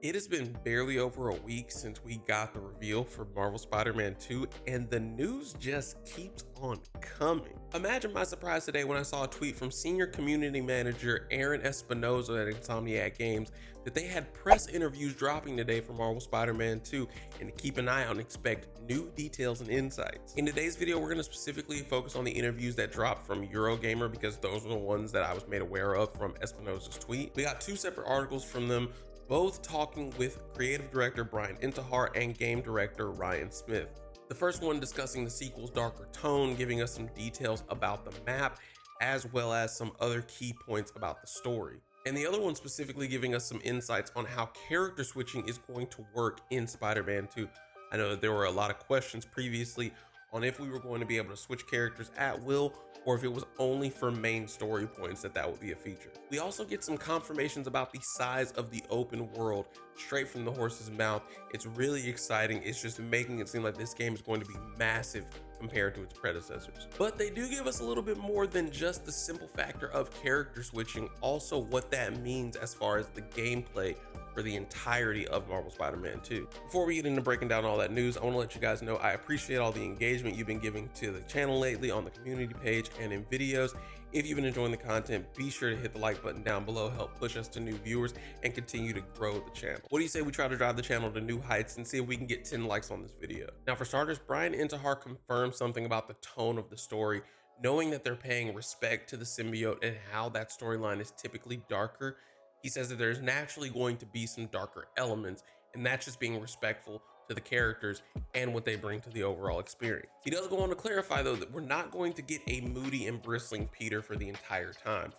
It has been barely over a week since we got the reveal for Marvel Spider-Man 2, and the news just keeps on coming. Imagine my surprise today when I saw a tweet from senior community manager Aaron Espinoza at Insomniac Games that they had press interviews dropping today for Marvel Spider-Man 2, and to keep an eye out and expect new details and insights. In today's video, we're going to specifically focus on the interviews that dropped from Eurogamer because those are the ones that I was made aware of from Espinoza's tweet. We got two separate articles from them, both talking with creative director Brian Intihar and game director Ryan Smith. The first one discussing the sequel's darker tone, giving us some details about the map, as well as some other key points about the story. And the other one specifically giving us some insights on how character switching is going to work in Spider-Man 2. I know that there were a lot of questions previously on if we were going to be able to switch characters at will, or if it was only for main story points that would be a feature. We also get some confirmations about the size of the open world straight from the horse's mouth. It's really exciting. It's just making it seem like this game is going to be massive compared to its predecessors. But they do give us a little bit more than just the simple factor of character switching, also what that means as far as the gameplay for the entirety of Marvel Spider-Man 2. Before we get into breaking down all that news, I want to let you guys know I appreciate all the engagement you've been giving to the channel lately on the community page and in videos. If you've been enjoying the content, be sure to hit the like button down below, help push us to new viewers and continue to grow the channel. What do you say we try to drive the channel to new heights and see if we can get 10 likes on this video? Now, for starters, Brian Intihar confirmed something about the tone of the story, knowing that they're paying respect to the symbiote and how that storyline is typically darker. He says that there's naturally going to be some darker elements, and that's just being respectful to the characters and what they bring to the overall experience. He does go on to clarify, though, that we're not going to get a moody and bristling Peter for the entire time.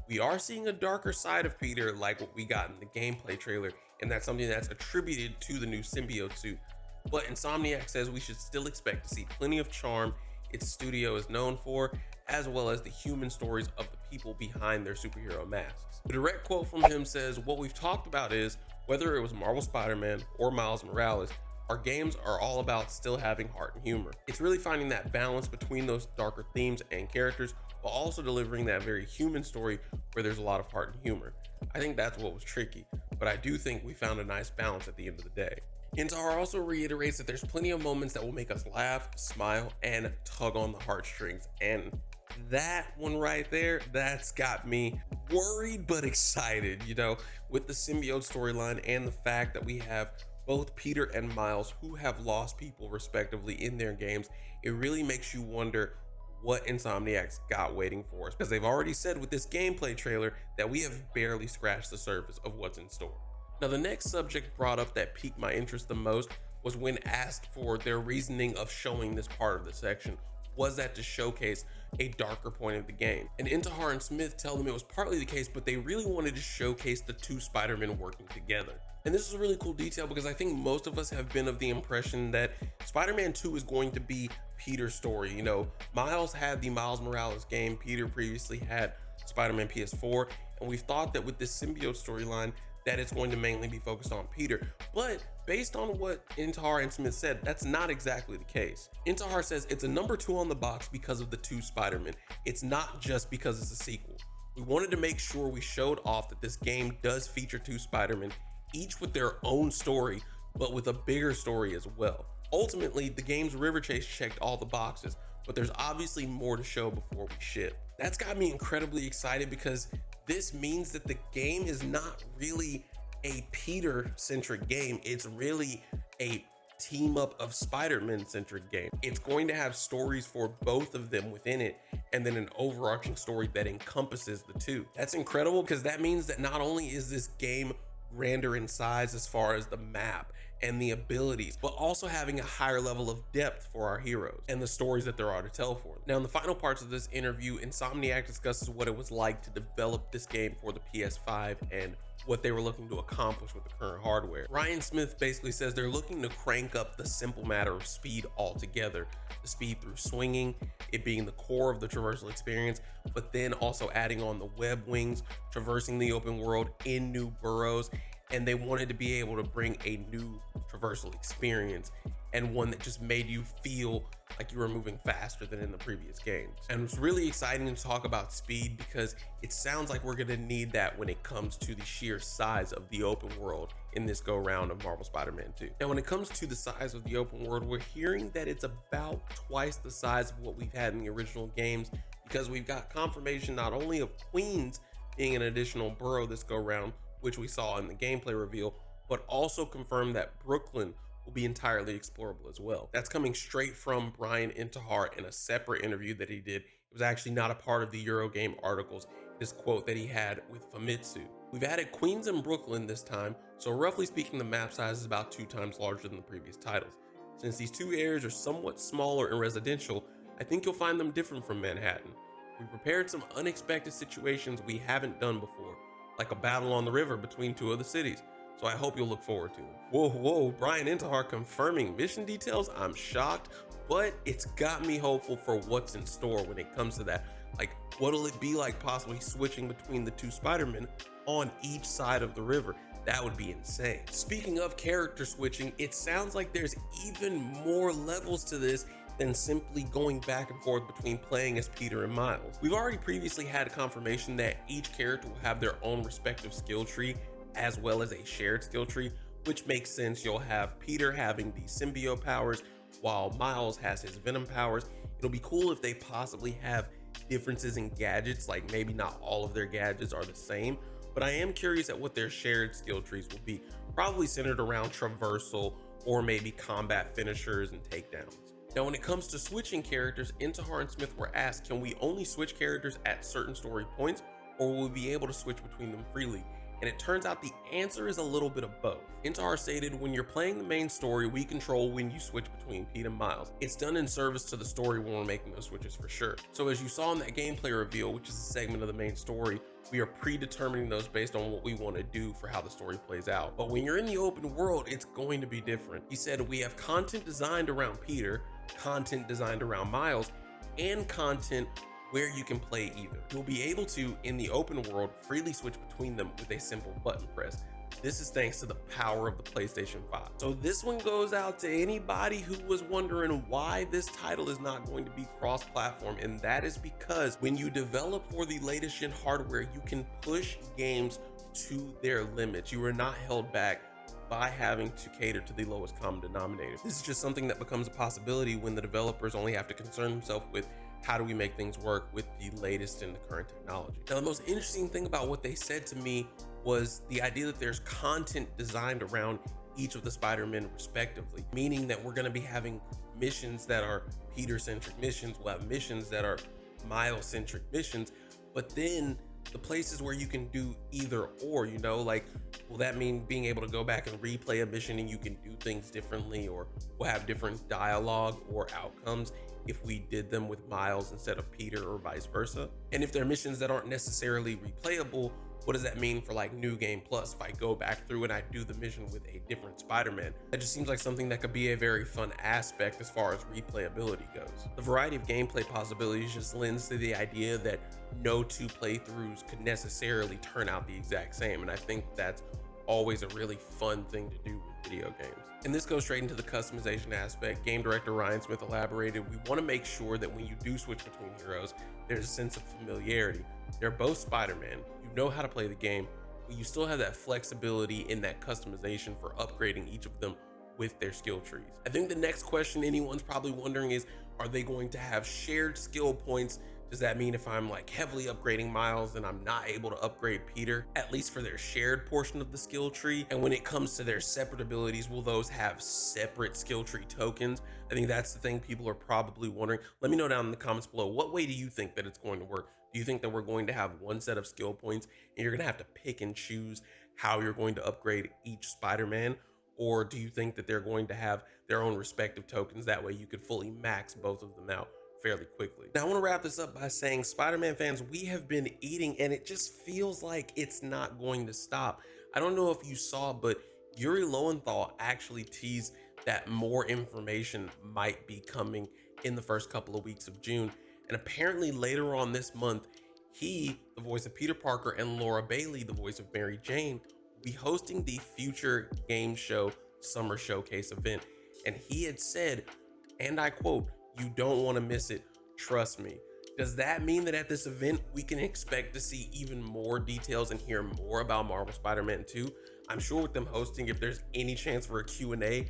We are seeing a darker side of Peter like what we got in the gameplay trailer, and that's something that's attributed to the new symbiote suit. But Insomniac says we should still expect to see plenty of charm its studio is known for, as well as the human stories of the people behind their superhero masks. The direct quote from him says, "What we've talked about is, whether it was Marvel Spider-Man or Miles Morales, our games are all about still having heart and humor. It's really finding that balance between those darker themes and characters while also delivering that very human story where there's a lot of heart and humor. I think that's what was tricky, but I do think we found a nice balance at the end of the day." Intihar also reiterates that there's plenty of moments that will make us laugh, smile, and tug on the heartstrings. And that one right there, that's got me worried but excited, with the symbiote storyline and the fact that we have both Peter and Miles who have lost people respectively in their games. It really makes you wonder what Insomniac's got waiting for us, because they've already said with this gameplay trailer that we have barely scratched the surface of what's in store. Now, the next subject brought up that piqued my interest the most was when asked for their reasoning of showing this part of the section. Was that to showcase a darker point of the game? And Intihar and Smith tell them it was partly the case, but they really wanted to showcase the two Spider-Men working together. And this is a really cool detail because I think most of us have been of the impression that Spider-Man 2 is going to be Peter's story. Miles had the Miles Morales game, Peter previously had Spider-Man PS4, and we've thought that with this symbiote storyline that it's going to mainly be focused on Peter. But based on what Intihar and Smith said, that's not exactly the case. Intihar says it's a number 2 on the box because of the two Spider-Men. It's not just because it's a sequel. We wanted to make sure we showed off that this game does feature two Spider-Men, each with their own story, but with a bigger story as well. Ultimately, the game's River Chase checked all the boxes, but there's obviously more to show before we ship. That's got me incredibly excited because this means that the game is not really a Peter-centric game. It's really a team-up of Spider-Man-centric game. It's going to have stories for both of them within it, and then an overarching story that encompasses the two. That's incredible because that means that not only is this game grander in size as far as the map and the abilities, but also having a higher level of depth for our heroes and the stories that there are to tell for them. Now, in the final parts of this interview, Insomniac discusses what it was like to develop this game for the PS5 and what they were looking to accomplish with the current hardware. Ryan Smith basically says they're looking to crank up the simple matter of speed altogether. The speed through swinging, it being the core of the traversal experience, but then also adding on the web wings, traversing the open world in new burrows, and they wanted to be able to bring a new traversal experience and one that just made you feel like you were moving faster than in the previous games. And it's really exciting to talk about speed because it sounds like we're gonna need that when it comes to the sheer size of the open world in this go round of Marvel Spider-Man 2. Now, when it comes to the size of the open world, we're hearing that it's about twice the size of what we've had in the original games, because we've got confirmation not only of Queens being an additional borough this go round, which we saw in the gameplay reveal, but also confirmed that Brooklyn will be entirely explorable as well. That's coming straight from Brian Intihar in a separate interview that he did. It was actually not a part of the Eurogame articles, this quote that he had with Famitsu. We've added Queens and Brooklyn this time, so roughly speaking, the map size is about 2 times larger than the previous titles. Since these two areas are somewhat smaller and residential, I think you'll find them different from Manhattan. We prepared some unexpected situations we haven't done before, like a battle on the river between 2 of the cities. So I hope you'll look forward to it. Whoa, Brian Intihar confirming mission details. I'm shocked, but it's got me hopeful for what's in store when it comes to that. Like, what'll it be like possibly switching between the 2 Spider-Men on each side of the river? That would be insane. Speaking of character switching, it sounds like there's even more levels to this than simply going back and forth between playing as Peter and Miles. We've already previously had confirmation that each character will have their own respective skill tree, as well as a shared skill tree, which makes sense. You'll have Peter having the symbiote powers while Miles has his venom powers. It'll be cool if they possibly have differences in gadgets, like maybe not all of their gadgets are the same, but I am curious at what their shared skill trees will be, probably centered around traversal or maybe combat finishers and takedowns. Now, when it comes to switching characters, Intihar and Smith were asked, can we only switch characters at certain story points, or will we be able to switch between them freely? And it turns out the answer is a little bit of both. Intihar stated, when you're playing the main story, we control when you switch between Pete and Miles. It's done in service to the story when we're making those switches for sure. So as you saw in that gameplay reveal, which is a segment of the main story, we are predetermining those based on what we want to do for how the story plays out. But when you're in the open world, it's going to be different. He said, we have content designed around Peter, content designed around Miles, and content where you can play either. You'll be able to, in the open world, freely switch between them with a simple button press. This is thanks to the power of the PlayStation 5. So this one goes out to anybody who was wondering why this title is not going to be cross-platform, and that is because when you develop for the latest gen hardware, you can push games to their limits. You are not held back by having to cater to the lowest common denominator. This is just something that becomes a possibility when the developers only have to concern themselves with how do we make things work with the latest in the current technology. Now, the most interesting thing about what they said to me was the idea that there's content designed around each of the Spider-Men respectively, meaning that we're going to be having missions that are Peter-centric missions, we'll have missions that are Miles-centric missions, but then the places where you can do either or, you know, like, will that mean being able to go back and replay a mission and you can do things differently, or we'll have different dialogue or outcomes if we did them with Miles instead of Peter, or vice versa? And if there are missions that aren't necessarily replayable, what does that mean for like New Game Plus if I go back through and I do the mission with a different Spider-Man? That just seems like something that could be a very fun aspect as far as replayability goes. The variety of gameplay possibilities just lends to the idea that no 2 playthroughs could necessarily turn out the exact same, and I think that's always a really fun thing to do with video games. And this goes straight into the customization aspect. Game director Ryan Smith elaborated, we want to make sure that when you do switch between heroes, there's a sense of familiarity. They're both Spider-Man, you know how to play the game, but you still have that flexibility in that customization for upgrading each of them with their skill trees. I think the next question anyone's probably wondering is, are they going to have shared skill points? Does that mean if I'm like heavily upgrading Miles, then I'm not able to upgrade Peter, at least for their shared portion of the skill tree? And when it comes to their separate abilities, will those have separate skill tree tokens? I think that's the thing people are probably wondering. Let me know down in the comments below, what way do you think that it's going to work? Do you think that we're going to have one set of skill points and you're gonna have to pick and choose how you're going to upgrade each Spider-Man? Or do you think that they're going to have their own respective tokens? That way you could fully max both of them out fairly quickly. Now, I want to wrap this up by saying, Spider-Man fans, we have been eating and it just feels like it's not going to stop. I don't know if you saw, but Yuri Lowenthal actually teased that more information might be coming in the first couple of weeks of June. And apparently later on this month, he, the voice of Peter Parker, and Laura Bailey, the voice of Mary Jane, will be hosting the Future Game Show Summer Showcase event. and he had said, and I quote, "You don't want to miss it, trust me." Does that mean that at this event we can expect to see even more details and hear more about Marvel Spider-Man 2? I'm sure with them hosting, if there's any chance for a Q&A,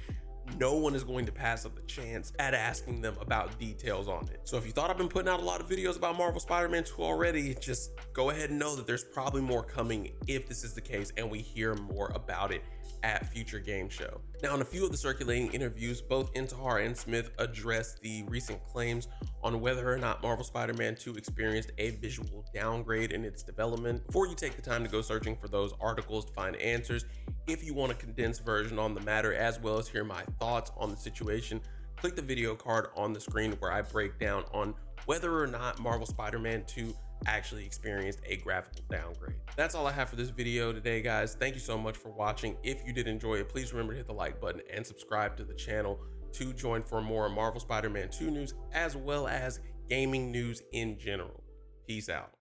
no one is going to pass up the chance at asking them about details on it. So if you thought I've been putting out a lot of videos about Marvel Spider-Man 2 already, just go ahead and know that there's probably more coming if this is the case and we hear more about it at future game show. Now, in a few of the circulating interviews, both Intihar and Smith addressed the recent claims on whether or not Marvel Spider-Man 2 experienced a visual downgrade in its development. Before you take the time to go searching for those articles to find answers, if you want a condensed version on the matter as well as hear my thoughts on the situation, click the video card on the screen where I break down on whether or not Marvel Spider-Man 2 actually experienced a graphical downgrade. That's all I have for this video today, guys. Thank you so much for watching. If you did enjoy it, please remember to hit the like button and subscribe to the channel to join for more Marvel Spider-Man 2 news as well as gaming news in general. Peace out.